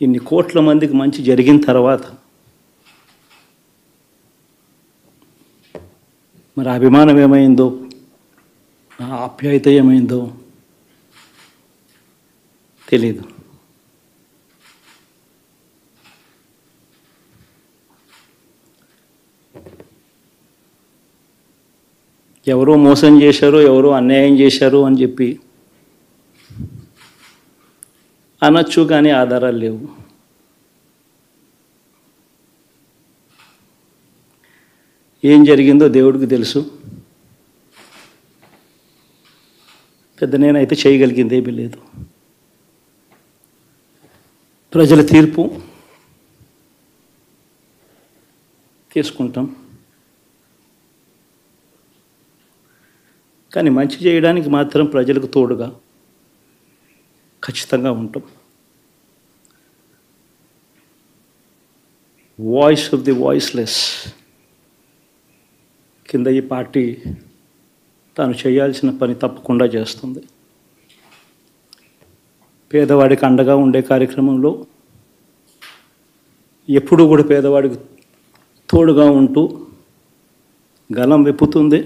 ఇన్ని కోట్ల మందికి మంచి జరిగిన తర్వాత మరి అభిమానం ఏమైందో, ఆ ఆప్యాయత ఏమైందో తెలీదు. ఎవరో మోసం చేశారు, ఎవరో అన్యాయం చేశారు అని చెప్పి అనొచ్చు, కానీ ఆధారాలు లేవు. ఏం జరిగిందో దేవుడికి తెలుసు. పెద్ద నేనైతే చేయగలిగింది ఏమీ లేదు. ప్రజల తీర్పు తీసుకుంటాం, కానీ మంచి చేయడానికి మాత్రం ప్రజలకు తోడుగా ఖచ్చితంగా ఉంటాం. వాయిస్ ఆఫ్ ది వాయిస్లెస్ కింద ఈ పార్టీ తాను చేయాల్సిన పని తప్పకుండా చేస్తుంది. పేదవాడికి అండగా ఉండే కార్యక్రమంలో ఎప్పుడూ కూడా పేదవాడికి తోడుగా ఉంటూ గలం విప్పుతుంది,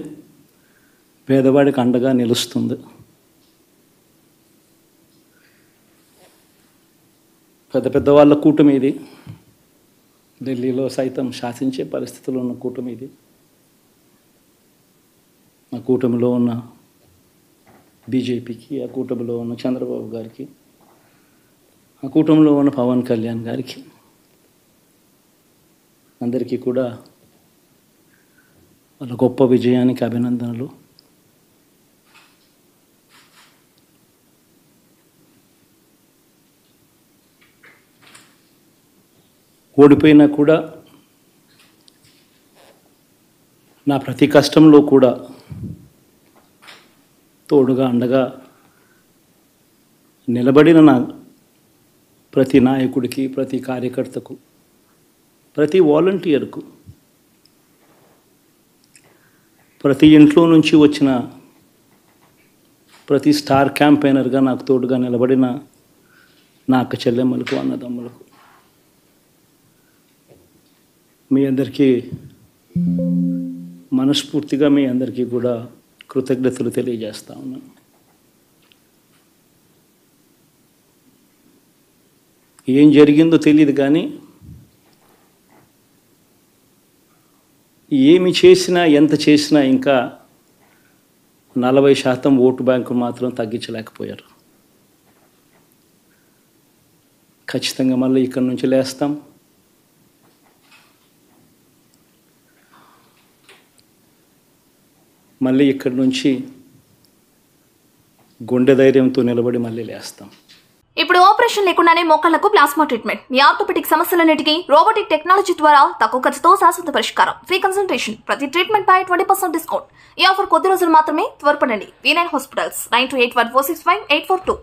పేదవాడికి అండగా నిలుస్తుంది. పెద్ద పెద్ద వాళ్ళ కూటమి ఇది, ఢిల్లీలో సైతం శాసించే పరిస్థితుల్లో ఉన్న కూటమి ఇది. ఆ కూటమిలో ఉన్న బీజేపీకి, ఆ కూటమిలో ఉన్న చంద్రబాబు గారికి, ఆ కూటమిలో ఉన్న పవన్ కళ్యాణ్ గారికి అందరికీ కూడా వాళ్ళ గొప్ప విజయానికి అభినందనలు. ఓడిపోయినా కూడా నా ప్రతి కష్టంలో కూడా తోడుగా అండగా నిలబడిన నా ప్రతి నాయకుడికి, ప్రతి కార్యకర్తకు, ప్రతి వాలంటీర్కు, ప్రతి ఇంట్లో నుంచి వచ్చిన ప్రతి స్టార్ క్యాంపెయినర్గా నాకు తోడుగా నిలబడిన నా అక్క చెల్లెమ్మలకు, అన్నదమ్ములకు, మీ అందరికీ మనస్ఫూర్తిగా మీ అందరికీ కూడా కృతజ్ఞతలు తెలియజేస్తా ఉన్నాను. ఏం జరిగిందో తెలియదు, కానీ ఏమి చేసినా, ఎంత చేసినా ఇంకా 40% ఓటు బ్యాంకు మాత్రం తగ్గించలేకపోయారు. ఖచ్చితంగా మళ్ళీ ఇక్కడి నుంచి లేస్తాం. మళ్ళీ ఇక్కడి నుంచి గుండె ధైర్యంతో నిలబడి మళ్ళీ లేస్తాం. ఇప్పుడు ఆపరేషన్ లేకుండానే మోకాళ్లకు ప్లాస్మా ట్రీట్మెంట్, మీ ఆర్థోపెడిక్ సమస్యలన్నిటికీ రోబోటిక్ టెక్నాలజీ ద్వారా తక్కువ ఖర్చుతో శాశ్వత పరిష్కారం, ఫ్రీ కన్సల్టేషన్, ప్రతి ట్రీట్మెంట్ పై 20% డిస్కౌంట్. ఈ ఆఫర్ కొద్ది రోజులు మాత్రమే, త్వరపడండి. V9 hospitals, 9281465842.